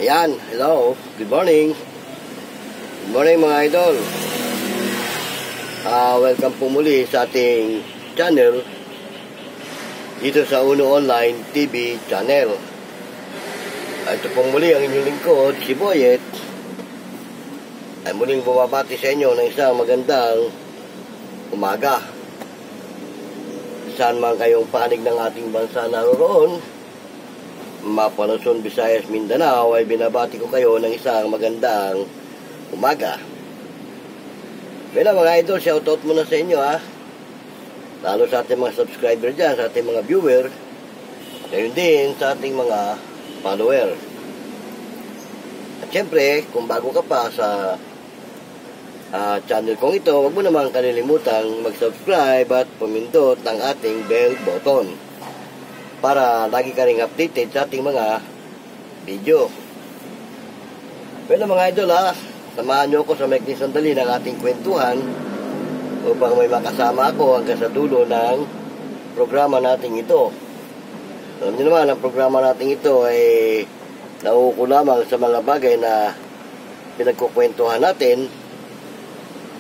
Ayan, hello, good morning. Good morning mga idol. Welcome po muli sa ating channel dito sa Uno Online TV channel. Ito pong muli ang inyong lingkod, si Boyet, ay muling bumabati sa inyo ng isang magandang umaga. Saan man kayong panig ng ating bansa naroon, Mapa, Luzon, Visayas, Mindanao, ay binabati ko kayo ng isang magandang umaga. Well, mga idol, shoutout muna sa inyo lalo sa ating mga subscriber dyan, sa ating mga viewer, gayon din sa ating mga follower. At syempre, kung bago ka pa sa channel kong ito, huwag mo naman kalilimutang mag-subscribe at pumindot ng ating bell button para lagi ka ring updated sa ating mga video. Well, mga idol, samahan nyo ako sa maikling sandali ng ating kwentuhan upang may makasama ako hanggang sa dulo ng programa natin ito. Alam nyo naman, ang programa natin ito ay nauuko lamang sa mga bagay na pinagkukwentuhan natin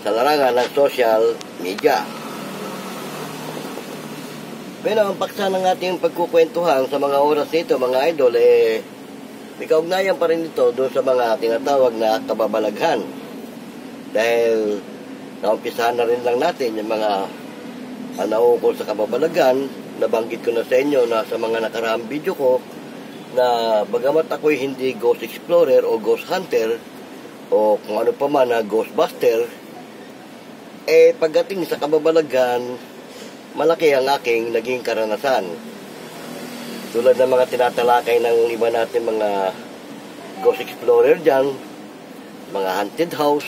sa larangan ng social media. Pero ang paksa ng ating pagkukwentuhan sa mga oras nito, mga idol, may kaugnayan pa rin ito doon sa mga tinatawag na kababalaghan. Dahil naumpisahan na rin lang natin yung mga naukol sa kababalaghan. Nabanggit ko na sa inyo na sa mga nakaraang video ko na bagamat ako'y hindi ghost explorer o ghost hunter o kung ano pa man na ghostbuster, pagdating sa kababalaghan, malaki ang aking naging karanasan. Tulad ng mga tinatalakay ng iba natin mga ghost explorer dyan, mga haunted house,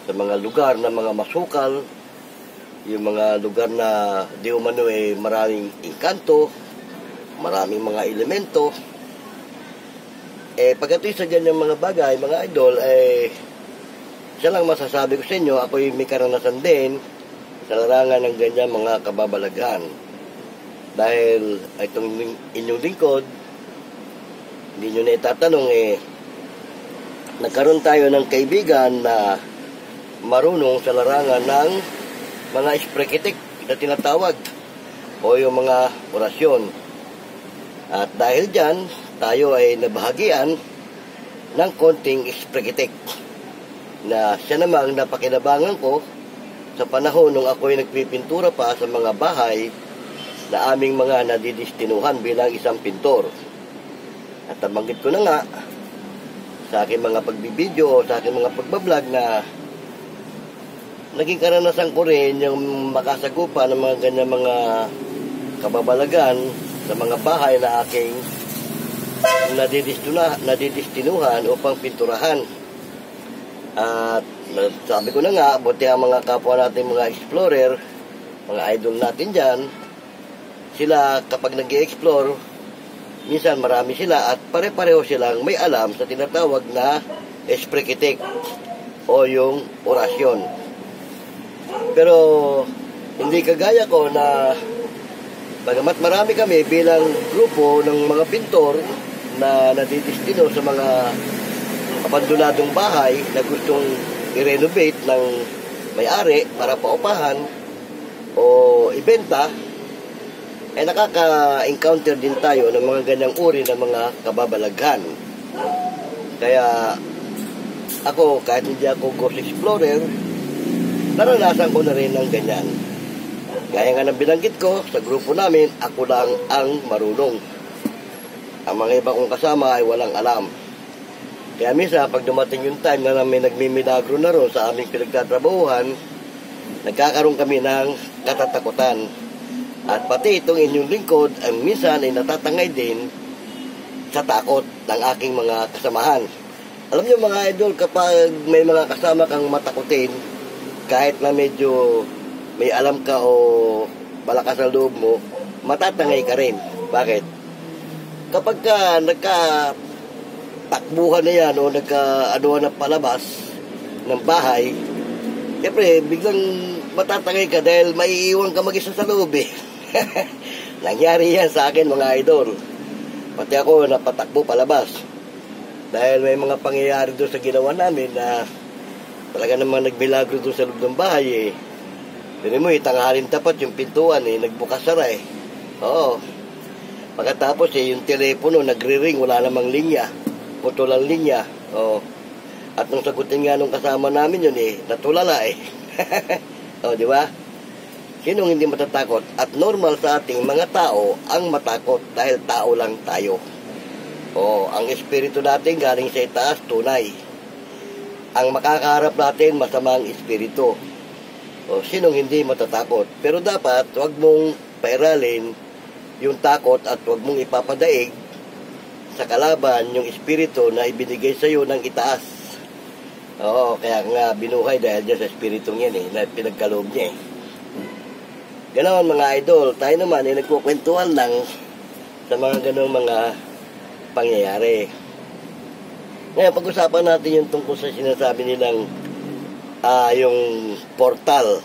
sa mga lugar na mga masukal, yung mga lugar na di umano maraming engkanto, maraming mga elemento. Pagdating sa ganyang mga bagay, mga idol, siya lang masasabi ko sa inyo, ako'y may karanasan din sa larangan ng ganyan mga kababalaghan. Dahil itong inyong lingkod, hindi nyo na itatanong, nagkaroon tayo ng kaibigan na marunong sa larangan ng mga esprekitik na tinatawag o yung mga orasyon. At dahil dyan, tayo ay nabahagian ng konting esprekitik na siya namang napakinabangan ko sa panahon nung ako'y nagpipintura pa sa mga bahay na aming mga nadidistinuhan bilang isang pintor. At nabanggit ko na nga sa aking mga pagbibideo o sa aking mga pagbablog na naging karanasan ko rin yung makasagupa ng mga ganyan mga kababalagan sa mga bahay na aking nadidistinuhan upang pinturahan. At sabi ko na nga, buti ang mga kapwa natin mga explorer, mga idol natin dyan, sila kapag nag-i-explore, minsan marami sila at pare-pareho silang may alam sa tinatawag na esprekitik o yung orasyon. Pero hindi kagaya ko na bagamat marami kami bilang grupo ng mga pintor na nadidistino sa mga abandonadong bahay na gustong i-renovate ng may-ari para paupahan o ibenta, nakaka-encounter din tayo ng mga ganyang uri ng mga kababalaghan. Kaya ako, kahit hindi ako ghost explorer, naranasan ko na rin ng ganyan. Gaya nga ng binanggit ko, sa grupo namin, ako lang ang marunong. Ang mga iba kong kasama ay walang alam. Kaya minsan, pag dumating yung time na may nagmimilagro na ron sa aming pinagtatrabahuhan, nagkakaroon kami ng katatakutan. At pati itong inyong lingkod, ang minsan ay natatangay din sa takot ng aking mga kasamahan. Alam nyo mga idol, kapag may mga kasama kang matakutin, kahit na medyo may alam ka o malakas ang loob mo, matatangay ka rin. Bakit? Kapag ka takbuhan na yan o nagka-anuhan ng palabas ng bahay, siyempre biglang matatangay ka dahil maiiwan ka mag-isa sa loob Nangyari yan sa akin mga idol. Pati ako napatakbo palabas. Dahil may mga pangyayari doon sa ginawa namin na talaga namang nagmilagro doon sa loob ng bahay eh. Dili mo, tanghalin tapat yung pintuan eh, nagbukas sara eh. Oo. Pagkatapos eh, yung telepono nagre-ring, wala namang linya. Putol ang linya. Oo. At nung sagutin nga nung kasama namin yun eh, natulala eh. O, di ba? Sinong hindi matatakot? At normal sa ating mga tao ang matakot dahil tao lang tayo. O, ang espiritu natin galing sa itaas, tunay. Ang makakaharap natin, masamang espiritu. O, sinong hindi matatakot? Pero dapat, huwag mong pairalin yung takot at huwag mong ipapadaig sa kalaban yung espiritu na ibinigay sa iyo ng itaas. Oo, kaya nga binuhay dahil dyan sa espiritong yan eh, na pinagkaloob niya eh. Ganoon mga idol, tayo naman ay nagkukwentuhan lang sa mga ganong mga pangyayari. Ngayon, pag-usapan natin yung tungkol sa sinasabi nilang yung portal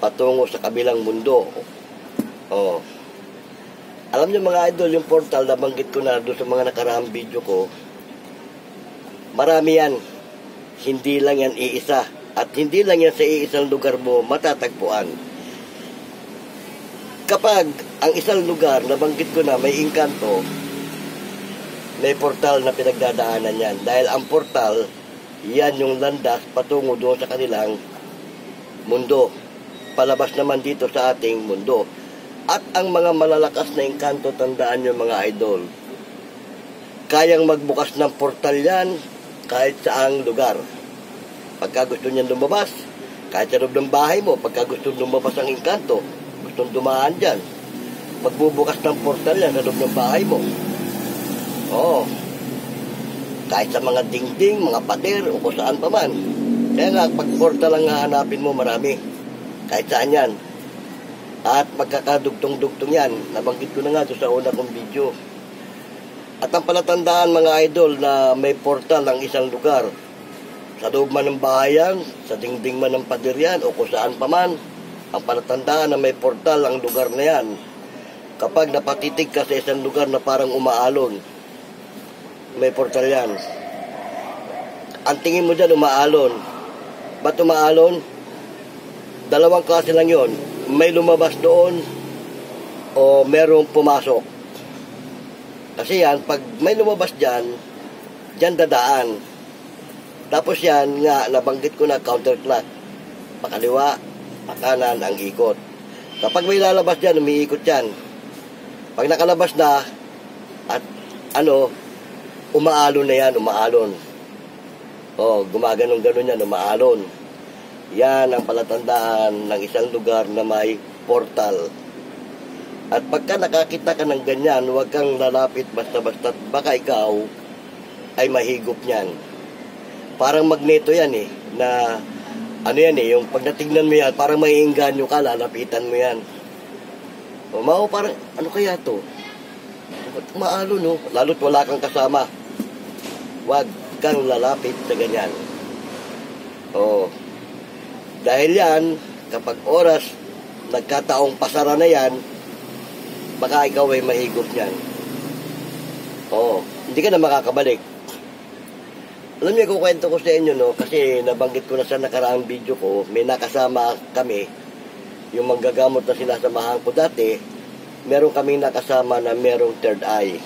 patungo sa kabilang mundo. Oh. Alam niyo mga idol, yung portal, nabanggit ko na doon sa mga nakaraang video ko, marami yan. Hindi lang yan iisa. At hindi lang yan sa iisang lugar mo matatagpuan. Kapag ang isang lugar, nabanggit ko na may engkanto, may portal na pinagdadaanan yan. Dahil ang portal, yan yung landas patungo doon sa kanilang mundo. Palabas naman dito sa ating mundo. At ang mga malalakas na engkanto, tandaan nyo mga idol, kayang magbukas ng portal yan kahit saang lugar. Pagka gusto niyan lumabas, kahit sa loob ng bahay mo, pagka gusto lumabas ang engkanto, gustong dumaan dyan, magbubukas ng portal yan sa loob ng bahay mo. Oo. Kahit sa mga dingding, mga pader, o kung saan pa man. Kaya nga, pag portal ang hahanapin mo, marami. Kahit saan yan. At pagkakadugtong-dugtong yan, nabanggit ko na nga doon sa una kong video. At ang palatandaan mga idol na may portal ang isang lugar, sa loob man ng bahayan, sa dingding man ng pader yan, o kung saan pa man, ang palatandaan na may portal ang lugar na yan, kapag napatitig ka sa isang lugar na parang umaalon, may portal yan. Ang tingin mo dyan, umaalon. Ba't umaalon? Dalawang klase lang yon. May lumabas doon o merong pumasok. Kasi yan, pag may lumabas dyan dadaan. Tapos yan nga, nabanggit ko na counterclock. Pakaliwa, pakanan ang ikot. Kapag may lalabas dyan, umiikot yan. Pag nakalabas na, at umaalon na yan, umaalon. O, gumaganong-ganon yan, umaalon. Yan ang palatandaan ng isang lugar na may portal. At pagka nakakita ka ng ganyan, huwag kang lalapit basta-basta. Baka ikaw ay mahigop niyan. Parang magneto yan eh. Na yan eh, yung pag natignan mo yan, parang maiinganyo ka, lalapitan mo yan. O parang, ano kaya to? Maalo no? Lalo't wala kang kasama. Huwag kang lalapit sa ganyan. O, dahil yan, kapag oras, nagkataong pasara na yan, baka ikaw ay mahigop niyan. Oo, hindi ka na makakabalik. Alam niyo, kukwento ko sa inyo, no? Kasi nabanggit ko na sa nakaraang video ko, may nakasama kami, yung manggagamot na sinasamahan ko dati, meron kaming nakasama na merong third eye.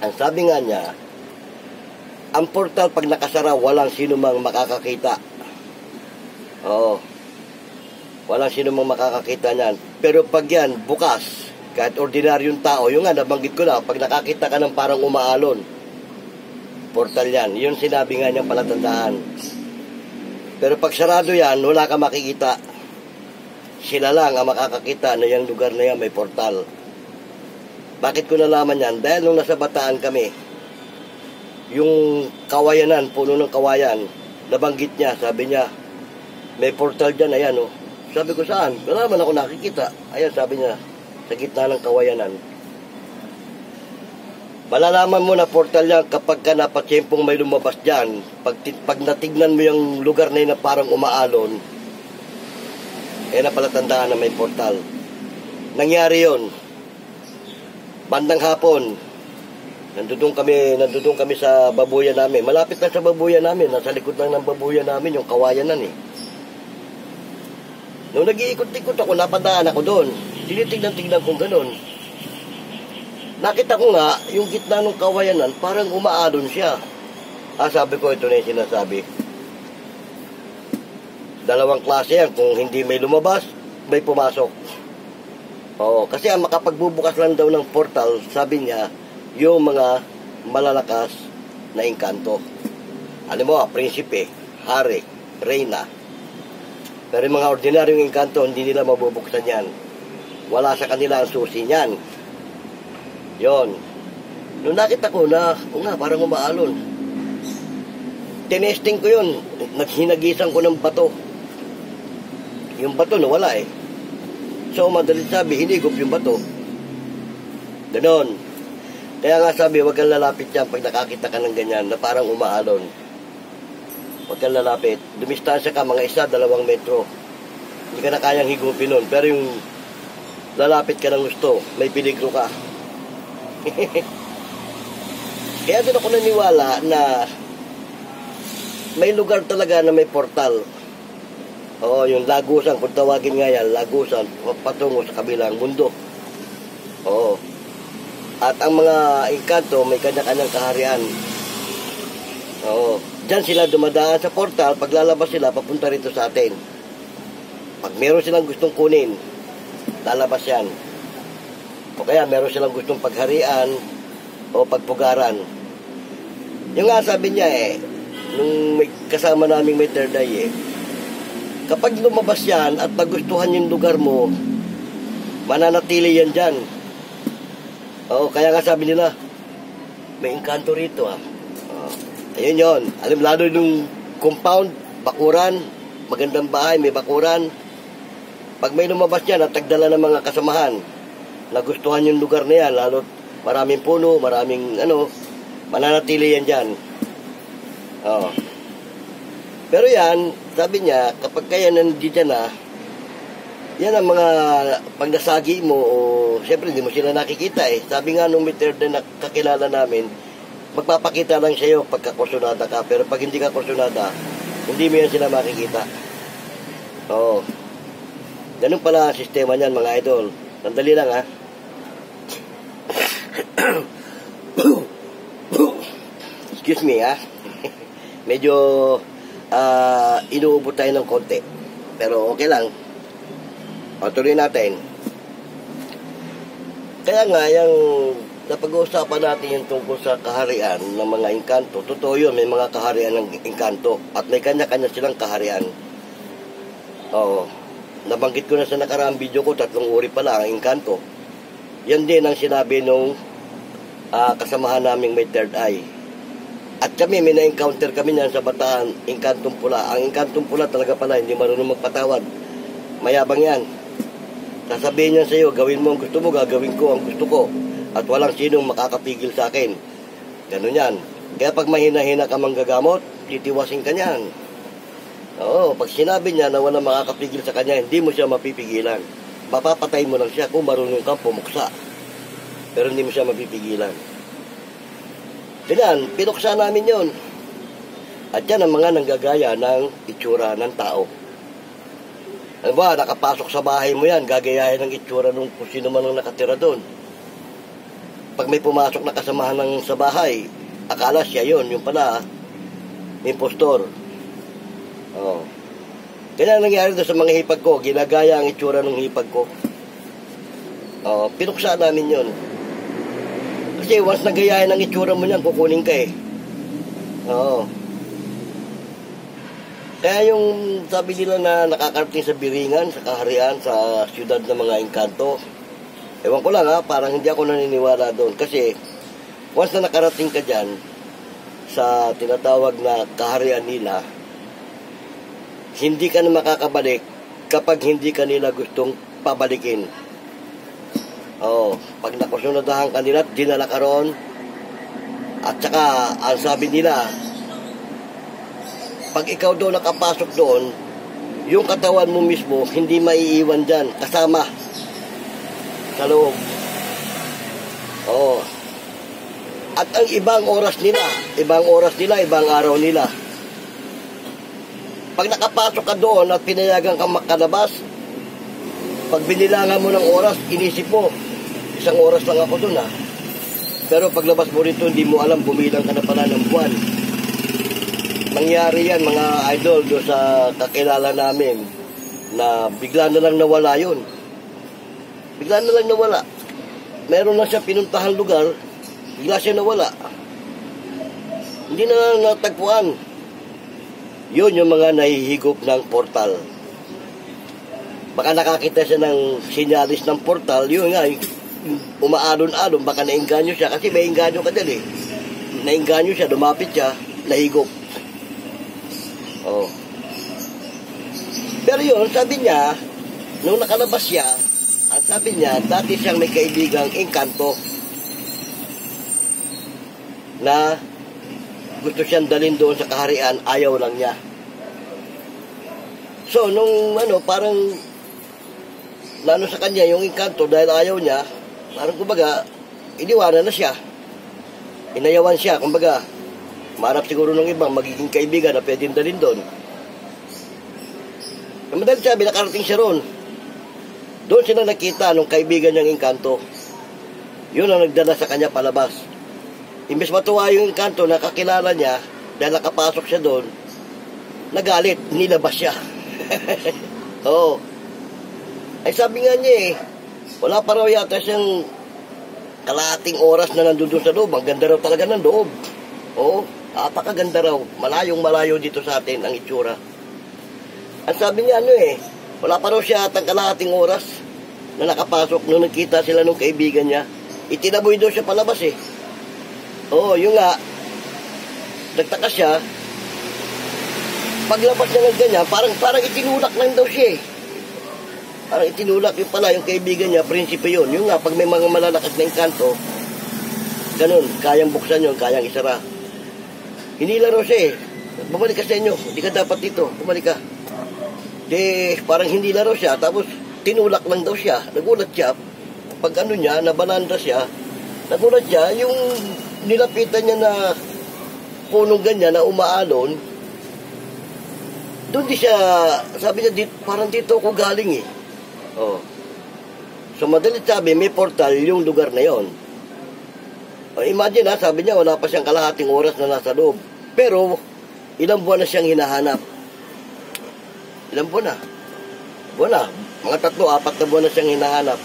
Ang sabi nga niya, ang portal pag nakasara, walang sino mang makakakita. Oo. Walang sino mang makakakita niyan. Pero pag yan, bukas, kahit ordinaryong tao, yung nga, nabanggit ko na, pag nakakita ka ng parang umaalon, portal yan. Yun sinabi nga niyang palatandaan. Pero pag sarado yan, wala ka makikita. Sila lang ang makakakita na yung lugar na yan may portal. Bakit ko nalaman yan? Dahil nung nasa Bataan kami, yung kawayanan, puno ng kawayan, nabanggit niya, sabi niya, may portal dyan, ayan o. Sabi ko, saan? Wala man ako nakikita. Ayan, sabi niya, sa gitna ng kawayanan. Malalaman mo na portal yan kapag ka napatsyempong may lumabas dyan. Pag natignan mo yung lugar na yun na parang umaalon, napalatandaan na may portal. Nangyari yon bandang hapon. Nandun kami sa babuyan namin. Malapit lang sa babuyan namin. Nasa likod lang ng babuyan namin, yung kawayanan eh. Nung nag-iikot-ikot ako, napadaan ako doon. Tinitignan-tignan kong ganun. Nakita ko nga, yung gitna ng kawayanan, parang umaalon siya. Sabi ko, ito na yung sinasabi. Dalawang klase yan. Kung hindi may lumabas, may pumasok. Oo, kasi ang makapagbubukas lang daw ng portal, sabi niya, yung mga malalakas na engkanto. Ano mo, prinsipe, hari, reyna. Pero yung mga ordinaryong engkanto, hindi nila mabubuksan yan. Wala sa kanila ang susi niyan. Yon. Nung nakita ko na, parang umaalon. Tinesting ko yun. Naghinagisan ko ng bato. Yung bato nawala eh. So, madalit sabi, hinigop yung bato. Ganon. Kaya nga sabi, huwag kang lalapit yan pag nakakita ka ng ganyan na parang umaalon. Huwag kang lalapit. Dumistansya ka, mga 1-2 metro. Hindi ka na kayang higupin nun. Pero yung lalapit ka ng gusto, may peligro ka. Kaya doon ako naniwala na may lugar talaga na may portal. Oo, yung lagusan, kung tawagin nga yan, lagusan, patungo sa kabilang mundo. Oo. At ang mga engkanto, may kanya-kanyang kaharian. Oo. Diyan sila dumadaan sa portal, paglalabas sila, papunta rito sa atin. Pag meron silang gustong kunin, lalabas yan. O kaya meron silang gustong pagharian o pagpugaran. Yung nga sabi niya nung may kasama naming may third eye kapag lumabas yan at nagustuhan yung lugar mo, mananatili yan dyan. Oo, kaya nga sabi nila, may engkanto rito ayun yun. Alam, lalo nung compound, bakuran, magandang bahay, may bakuran. Pag may lumabas yan at tagdala ng mga kasamahan, nagustuhan yung lugar na yan, lalo maraming puno, maraming mananatili yan dyan. Oo. Pero yan, sabi niya, kapag kaya nandiyan na, yan ang mga pag nasagi mo, siyempre hindi mo sila nakikita Sabi nga nung meter na nakakilala namin, magpapakita lang sa'yo pagka kursunada ka, pero pag hindi ka kursunada, hindi mo yan sila makikita. Oo. Ganun pala ang sistema niyan, mga idol. Sandali lang Excuse me Medyo inuubo tayo ng konti. Pero okay lang. Patuloy natin. Kaya nga, yung napag-uusapan natin yung tungkol sa kaharian ng mga engkanto. Totoo yun, may mga kaharian ng engkanto. At may kanya-kanya silang kaharian. Oo. Nabanggit ko na sa nakaraang video ko, 3 uri pala ang engkanto. Yan din ang sinabi nung kasamahan naming may third eye. At kami, may na-encounter kami niyan sa Bataan, engkantong pula. Ang engkantong pula talaga pala, hindi marunong magpatawad. Mayabang yan. Sasabihin niya sa iyo, gawin mo ang gusto mo, gagawin ko ang gusto ko. At walang sinong makakapigil sa akin. Ganun yan. Kaya pag mahina-hina ka manggagamot, titiwasin ka niyan. Oo, pag sinabi niya na walang makakapigil sa kanya, hindi mo siya mapipigilan. Mapapatay mo lang siya kung marunong kang pumuksa. Pero hindi mo siya mapipigilan. Ganyan, pinuksa namin yon. At yan ang mga nanggagaya ng itsura ng tao. Ano ba, nakapasok sa bahay mo yan, gagayahin ng itsura ng kung sino man ang nakatira doon. Pag may pumasok na kasamahan ng sa bahay, akala siya yon, yung pala, impostor. Oh. Ganyan nangyari doon sa mga hipag ko, ginagaya ang itsura ng hipag ko. Oh, pinuksa namin yon. Kasi once nagayahin ang itsura mo niyan, kukunin ka Oo. Kaya yung sabi nila na nakakarating sa biringan, sa kaharian, sa siyudad ng mga engkanto, ewan ko lang parang hindi ako naniniwala doon. Kasi once na nakarating ka dyan, sa tinatawag na kaharian nila, hindi ka na makakabalik kapag hindi ka nila gustong pabalikin. Oo, pag nakusunadahan ka nila, dinala ka roon. At saka, ang sabi nila, pag ikaw doon nakapasok doon, yung katawan mo mismo, hindi maiiwan dyan, kasama sa loob. Oo. At ang ibang oras nila, ibang araw nila. Pag nakapasok ka doon at pinayagan kang makalabas, pag binilangan mo ng oras, inisip mo, 1 oras lang ako doon Pero paglabas mo rito, hindi mo alam, bumilang ka na pala ng buwan. Nangyari yan, mga idol, doon sa kakilala namin, na bigla na lang nawala yun. Bigla na lang nawala. Meron na siya pinuntahan lugar, bigla siya nawala. Hindi na natagpuan. Yun yung mga nahihigop ng portal. Baka nakakita siya ng sinyalis ng portal, yun nga, umaalon-alon, baka nainganyo siya. Kasi may inganyo ka dyan Nainganyo siya, lumapit siya, nahigop. Oh. Pero yun, sabi niya, nung nakalabas siya, ang sabi niya, dati siyang may kaibigang engkanto na gusto siyang dalhin doon sa kaharian, ayaw lang niya. So, nung parang lalo sa kanya yung engkanto dahil ayaw niya, parang kumbaga, iniwanan na siya. Inayawan siya, kumbaga, marap siguro ng ibang magiging kaibigan na pwedeng dalhin doon. Madali sabi, nakarating siya roon. Doon sila nakita nung kaibigan niyang engkanto. Yun ang nagdala sa kanya palabas. Imbes matuwa yung engkanto na kakilala niya, dahil nakapasok siya doon, nagalit, nilabas siya. Oo. Ay sabi nga niya wala pa raw yata siyang kalahating oras na nandun sa loob. Ang ganda raw talaga ng loob. Oo, napakaganda raw. Malayong-malayo dito sa atin ang itsura. Ang sabi niya wala pa raw siya atang kalahating oras na nakapasok nung nagkita sila nung kaibigan niya. Itinaboy daw siya palabas Oo, yung nga, nagtaka siya, paglabas niya ng ganyan, parang itinulak lang daw siya Parang itinulak yung pala, yung kaibigan niya, prinsipe yun. Yung nga, pag may mga malalakas na engkanto, ganun, kayang buksan yun, kayang isara. Hinila raw siya bumalik ka sa inyo, hindi ka dapat dito, bumalik ka. Parang hindi na raw siya, tapos tinulak lang daw siya, nagulat siya, pag niya, nabananda siya, nagulat siya, yung nilapitan niya na punong ganyan na umaalon, doon di siya, sabi niya, parang dito ako galing Oh. So madalit sabi, may portal yung lugar na yon. Imagine sabi niya, wala pa siyang kalahating oras na nasa loob. Pero, ilang buwan na siyang hinahanap. Ilang buwan na? Buwan na. Mga 3-4 na buwan na siyang hinahanap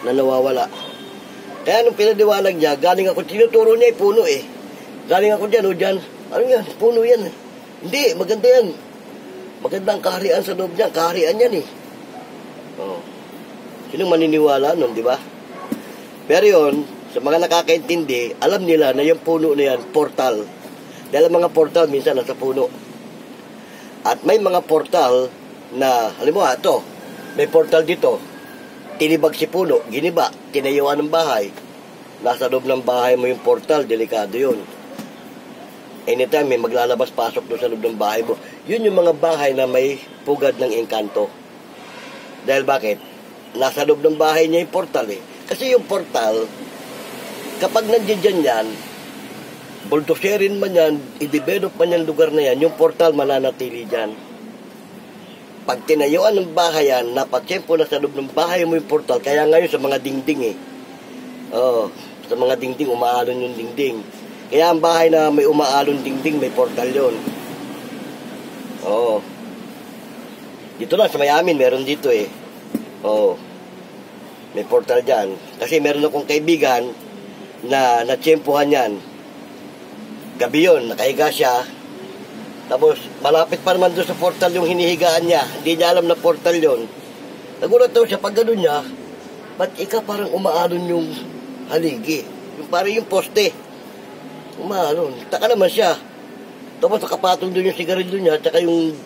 na nawawala. Kaya nung pinadiwanag niya, galing ako, tinuturo niya puno Galing ako dyan, ano yan, puno yan Hindi, maganda yan. Maganda ang kaharian sa loob niya, kaharian yan Oh. Sinong maniniwala nun, di ba? Pero yun, sa mga nakakaintindi, alam nila na yung puno na yan, portal. Dahil ang mga portal minsan nasa puno. At may mga portal na, alam mo may portal dito. Tinibag si puno, giniba, tinayuan ng bahay. Nasa loob ng bahay mo yung portal, delikado yun. Anytime may maglalabas-pasok doon sa loob ng bahay mo. Yun yung mga bahay na may pugad ng engkanto. Dahil bakit? Nasa loob ng bahay niya yung portal Kasi yung portal, kapag nandiyan yan, bulldozerin man yan, i-develop man yan lugar na yan, yung portal mananatili dyan. Pag tinayuan ng bahay yan, napatsyempo na sa loob ng bahay mo yung portal, kaya ngayon sa mga dingding sa mga dingding, umaalon yung dingding. Kaya ang bahay na may umaalon dingding, may portal yon. Dito lang sa Miami, meron dito may portal dyan. Kasi meron akong kaibigan na natsyempohan yan. Gabi yun, nakahiga siya. Tapos, malapit pa naman doon sa portal yung hinihigaan niya. Hindi niya alam na portal yon. Nagulat daw siya, pag gano'n niya, ba't parang umaalon yung haligi? Yung parang yung poste. Umaalon. Taka naman siya. Tapos nakapatong doon yung sigarilyo niya, tsaka yung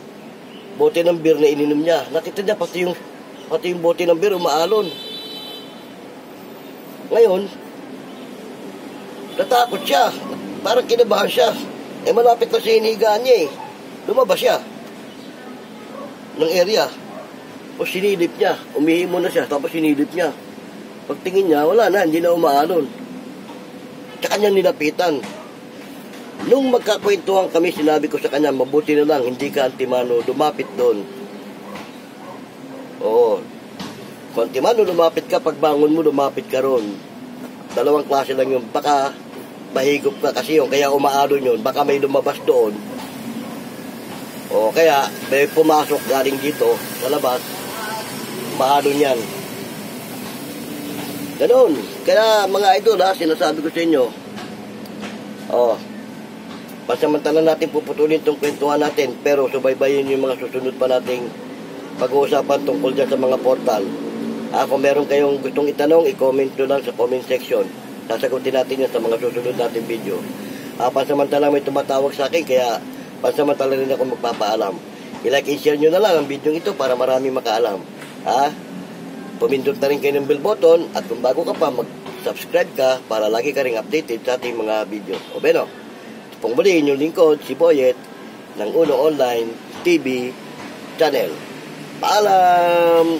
bote ng beer na ininom niya. Nakita niya pati yung bote ng beer umaalon. Ngayon, natakot siya. Parang kinabahan siya. Malapit na sa hinihigaan niya Lumabas siya ng area. O sinilip niya. Umihimo na siya, tapos sinilip niya. Pagtingin niya, wala na, hindi na umaalon. sa kanya nilapitan. Nung magkakwentuhan kami, sinabi ko sa kanya, mabuti na lang, hindi ka Antimano, lumapit doon. Oo. Kung Antimano, lumapit ka, pagbangon mo, lumapit ka ron. Dalawang klase lang yun. Baka mahigop ka kasi yun, kaya umaalo yun. Baka may lumabas doon. O kaya, may pumasok galing dito, sa labas, maalo niyan. Ganon. Kaya mga idol ha, sinasabi ko sa inyo, pasamantala natin puputulin itong kwentuhan natin, pero subaybayin yung mga susunod pa nating pag-uusapan tungkol dyan sa mga portal. Kung meron kayong gustong itanong, i-comment nyo lang sa comment section. Sasagutin natin yan sa mga susunod nating video. Pansamantala may tumatawag sa akin, kaya pansamantala rin ako magpapaalam. I-like and share nyo na lang ang video ito para marami makaalam. Pumindot na rin kayo ng bell button, at kung bago ka pa, mag-subscribe ka para lagi ka rin updated sa ating mga video. O beno, pong muli inyong lingkod, si Boyet, ng Uno Online TV channel. Paalam!